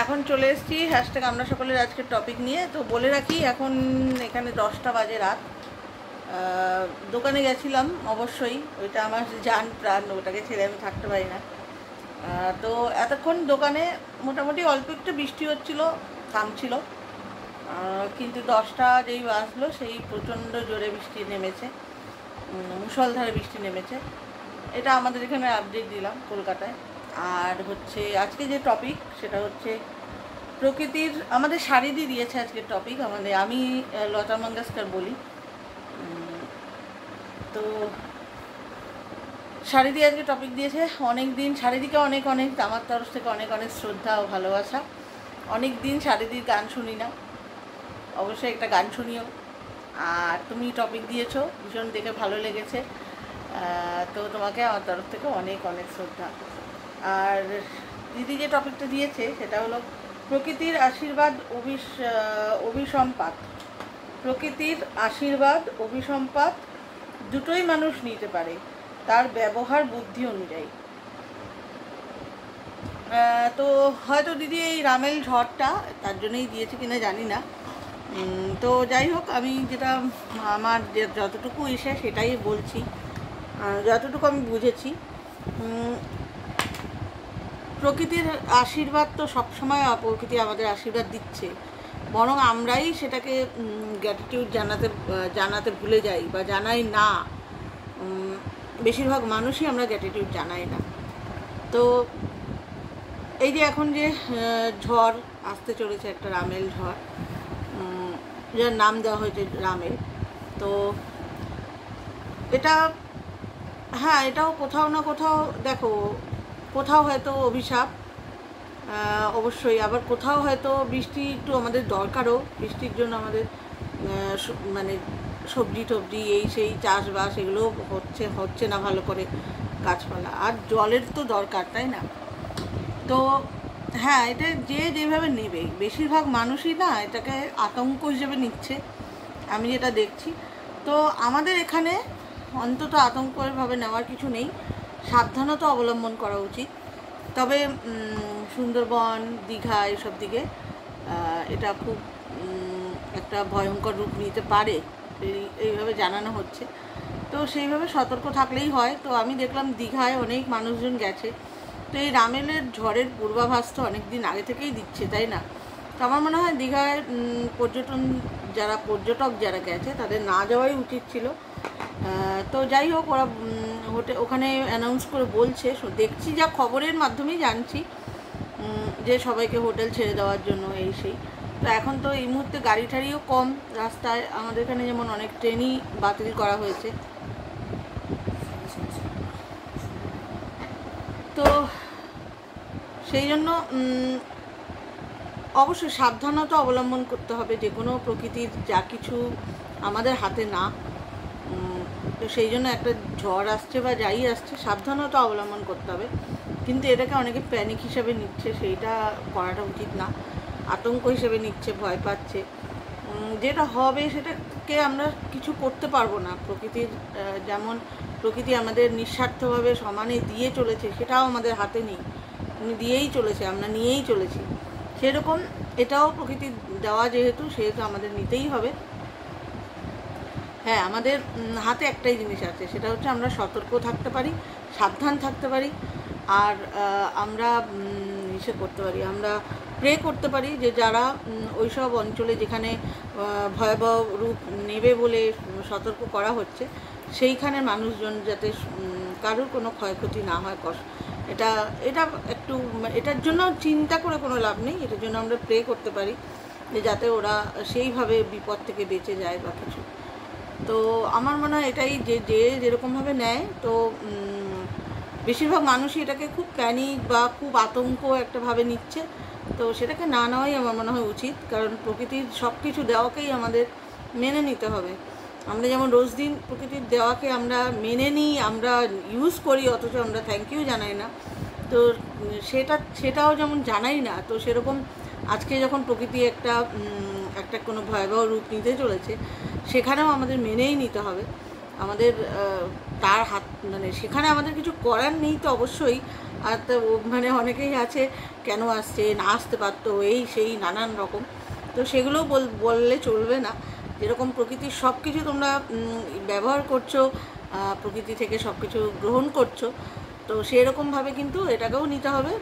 এখন চলে এসেছি হ্যাশট্যাগ আমরা সকলের আজকের টপিক নিয়ে। তো বলে রাখি, এখন এখানে 10টা বাজে রাত। দোকানে গেছিলাম, অবশ্যই ওইটা আমার জান প্রাণ, ওটাকে ছেড়ে আমি থাকতে পারি না। তো এতক্ষণ দোকানে মোটামুটি অল্প একটু বৃষ্টি হচ্ছিল, থামছিল, কিন্তু 10টা যেই বাজলো সেই প্রচণ্ড জোরে বৃষ্টি নেমেছে, মুষলধারে বৃষ্টি নেমেছে। এটা আমাদের এখানে আপডেট দিলাম কলকাতায়। আর হচ্ছে আজকে যে টপিক সেটা হচ্ছে প্রকৃতির, আমাদের শারীদি দিয়েছে আজকের টপিক। আমি লতা মঙ্গেশকর বলি। তো শারীদি আজকে টপিক দিয়েছে। অনেক দিন শারীদিকে অনেক অনেক আমার তরফ থেকে অনেক অনেক শ্রদ্ধা ও ভালোবাসা। অনেক দিন শারীদির গান শুনি না, অবশ্যই একটা গান শুনিও। আর তুমি টপিক দিয়েছো, ভীষণ দেখে ভালো লেগেছে। তো তোমাকে আমার তরফ থেকে অনেক অনেক শ্রদ্ধা। আর দিদি যে টপিকটা দিয়েছে সেটা হলো প্রকৃতির আশীর্বাদ অভিসম্পাত। প্রকৃতির আশীর্বাদ অভিসম্পাত দুটোই মানুষ নিতে পারে, তার ব্যবহার বুদ্ধি অনুযায়ী। তো হয়তো দিদি এই রামেল ঝড়টা তার জন্যই দিয়েছে কিনা জানি না। তো যাই হোক, আমি যেটা আমার যতটুকু এসে সেটাই বলছি, যতটুকু আমি বুঝেছি। প্রকৃতির আশীর্বাদ তো সবসময় প্রকৃতি আমাদের আশীর্বাদ দিচ্ছে, বরং আমরাই সেটাকে গ্র্যাটিটিউড জানাতে ভুলে যাই বা জানাই না। বেশিরভাগ মানুষই আমরা গ্র্যাটিটিউড জানাই না। তো এই যে এখন যে ঝড় আসতে চলেছে, একটা রামেল ঝড়, যার নাম দেওয়া হয়েছে রামেল। তো এটা, হ্যাঁ, এটাও কোথাও না কোথাও দেখো, কোথাও হয়তো অভিশাপ, অবশ্যই, আবার কোথাও হয়তো বৃষ্টি একটু আমাদের দরকারও। বৃষ্টির জন্য আমাদের মানে সবজি টবজি এই সেই চাষবাস এগুলো হচ্ছে না ভালো করে, গাছপালা, আর জলের তো দরকার, তাই না? তো হ্যাঁ, এটা যে যেভাবে নেবে, বেশিরভাগ মানুষই না এটাকে আতঙ্ক হিসেবে নিচ্ছে, আমি যেটা দেখছি। তো আমাদের এখানে অন্তত আতঙ্কভাবে নেওয়ার কিছু নেই, সাবধানতা অবলম্বন করা উচিত। তবে সুন্দরবন, দীঘা এসব দিকে এটা খুব একটা ভয়ঙ্কর রূপ নিতে পারে, এইভাবে জানানো হচ্ছে। তো সেইভাবে সতর্ক থাকলেই হয়। তো আমি দেখলাম দীঘায় অনেক মানুষজন গেছে। তো এই রামেলের ঝড়ের পূর্বাভাস তো অনেক দিন আগে থেকেই দিচ্ছে, তাই না? তো আমার মনে হয় দীঘায় পর্যটক যারা গেছে তাদের না যাওয়াই উচিত ছিল। তো যাই হোক, ওরা ওখানে অ্যানাউন্স করে বলছে, দেখছি যা খবরের মাধ্যমেই জানছি যে সবাইকে হোটেল ছেড়ে দেওয়ার জন্য এই সেই। তো এখন তো এই মুহূর্তে গাড়ি টাড়িও কম রাস্তায়, আমাদের এখানে যেমন অনেক ট্রেনই বাতিল করা হয়েছে। তো সেই জন্য অবশ্যই সাবধানতা অবলম্বন করতে হবে। যে কোনো প্রকৃতির যা কিছু আমাদের হাতে না, তো সেই জন্য একটা ঝড় আসছে বা যাই আসছে, সাবধানতা অবলম্বন করতে হবে। কিন্তু এটাকে অনেকে প্যানিক হিসেবে নিচ্ছে, সেইটা করাটা উচিত না। আতঙ্ক হিসেবে নিচ্ছে, ভয় পাচ্ছে। যেটা হবে সেটাকে আমরা কিছু করতে পারবো না। প্রকৃতির যেমন প্রকৃতি আমাদের নিঃস্বার্থভাবে সমানে দিয়ে চলেছে, সেটাও আমাদের হাতে নেই, উনি দিয়েই চলেছে, আমরা নিয়েই চলেছি। সেরকম এটাও প্রকৃতির দেওয়া, সেহেতু আমাদের নিতেই হবে। হ্যাঁ, আমাদের হাতে একটাই জিনিস আছে, সেটা হচ্ছে আমরা সতর্ক থাকতে পারি, সাবধান থাকতে পারি। আর আমরা করতে পারি, আমরা প্রে করতে পারি যে যারা ওই সব অঞ্চলে যেখানে ভয়াবহ রূপ নেবে বলে সতর্ক করা হচ্ছে, সেইখানের মানুষজন যাতে কারোর কোনো ক্ষয়ক্ষতি না হয়, এটা একটু, এটার জন্য চিন্তা করে কোনো লাভ নেই। এটার জন্য আমরা প্রে করতে পারি যে যাতে ওরা সেইভাবে বিপদ থেকে বেঁচে যায় বা কিছু। তো আমার মনে হয় এটাই, যে যেরকমভাবে নেয়। তো বেশিরভাগ মানুষই এটাকে খুব প্যানিক বা খুব আতঙ্ক একটাভাবে নিচ্ছে। তো সেটাকে না নেওয়াই আমার মনে হয় উচিত, কারণ প্রকৃতির সব কিছু দেওয়াকেই আমাদের মেনে নিতে হবে। আমরা যেমন রোজ দিন প্রকৃতির দেওয়াকে আমরা মেনে নিই, আমরা ইউজ করি, অথচ আমরা থ্যাংক ইউ জানাই না। তো সেটাও যেমন জানাই না, তো সেরকম আজকে যখন প্রকৃতি একটা কোনো ভয়াবহ রূপ নিতে চলেছে, সেখানেও আমাদের মেনেই নিতে হবে। আমাদের তার হাত, মানে সেখানে আমাদের কিছু করার নেই তো অবশ্যই, আর তো মানে অনেকেই আছে কেন আসছে, না আসতে পারতো, এই সেই নানান রকম। তো সেগুলো বললে চলবে না। যেরকম প্রকৃতির সব কিছু তোমরা ব্যবহার করছো, প্রকৃতি থেকে সব কিছু গ্রহণ করছো, তো সেরকমভাবে কিন্তু এটাকেও নিতে হবে।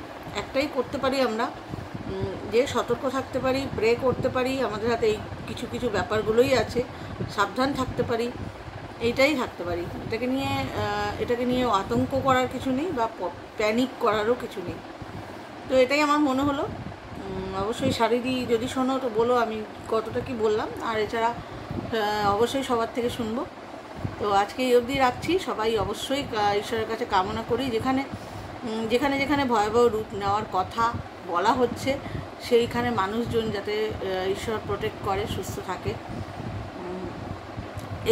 একটাই করতে পারি আমরা, যে সতর্ক থাকতে পারি, প্রে করতে পারি, আমাদের হাতে এই কিছু কিছু ব্যাপারগুলোই আছে, সাবধান থাকতে পারি, এইটাই থাকতে পারি। এটাকে নিয়ে আতঙ্ক করার কিছু নেই বা প্যানিক করারও কিছু নেই। তো এটাই আমার মনে হলো। অবশ্যই শারীরি যদি শোনো তো বলো আমি কতটা কি বললাম, আর এছাড়া অবশ্যই সবার থেকে শুনবো। তো আজকে এই অবধি রাখছি। সবাই অবশ্যই ঈশ্বরের কাছে কামনা করি যেখানে যেখানে যেখানে ভয়াবহ রূপ নেওয়ার কথা বলা হচ্ছে সেইখানে মানুষজন যাতে ঈশ্বর প্রোটেক্ট করে, সুস্থ থাকে।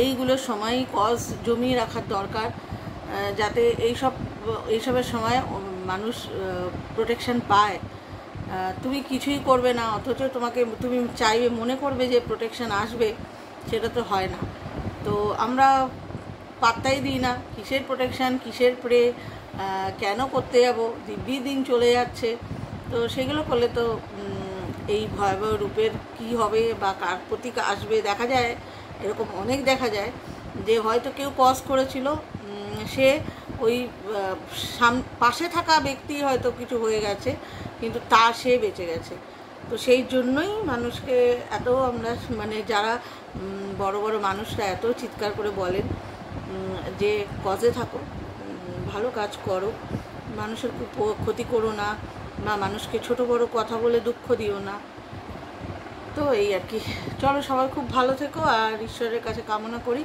এইগুলোর সময় কজ জমিয়ে রাখার দরকার, যাতে এইসবের সময় মানুষ প্রোটেকশন পায়। তুমি কিছুই করবে না অথচ তুমি চাইবে, মনে করবে যে প্রোটেকশন আসবে, সেটা তো হয় না। তো আমরা পাত্তাই দিই না কিসের প্রোটেকশান, কিসের প্রে, কেন করতে যাব, দিব্যি দিন চলে যাচ্ছে। তো সেগুলো করলে তো এই ভয়াবহ রূপের কি হবে বা কার প্রতি আসবে, দেখা যায় এরকম অনেক দেখা যায় যে হয়তো কেউ কজ করেছিল, সে ওই পাশে থাকা ব্যক্তি হয়তো কিছু হয়ে গেছে, কিন্তু সে বেঁচে গেছে। তো সেই জন্যই মানুষকে এত আমরা মানে যারা বড় বড় মানুষরা এত চিৎকার করে বলেন যে কজে থাকো, ভালো কাজ করো, মানুষের ক্ষতি করো না, বা মানুষকে ছোট বড় কথা বলে দুঃখ দিও না। তো এই আর কি। চলো সবাই খুব ভালো থেকো, আর ঈশ্বরের কাছে কামনা করি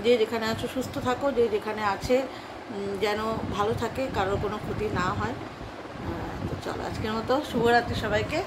যে যেখানে আছো সুস্থ থাকো, যে যেখানে আছে যেন ভালো থাকে, কারোর কোনো ক্ষতি না হয়। তো চলো আজকের মতো শুভরাত্রি সবাইকে।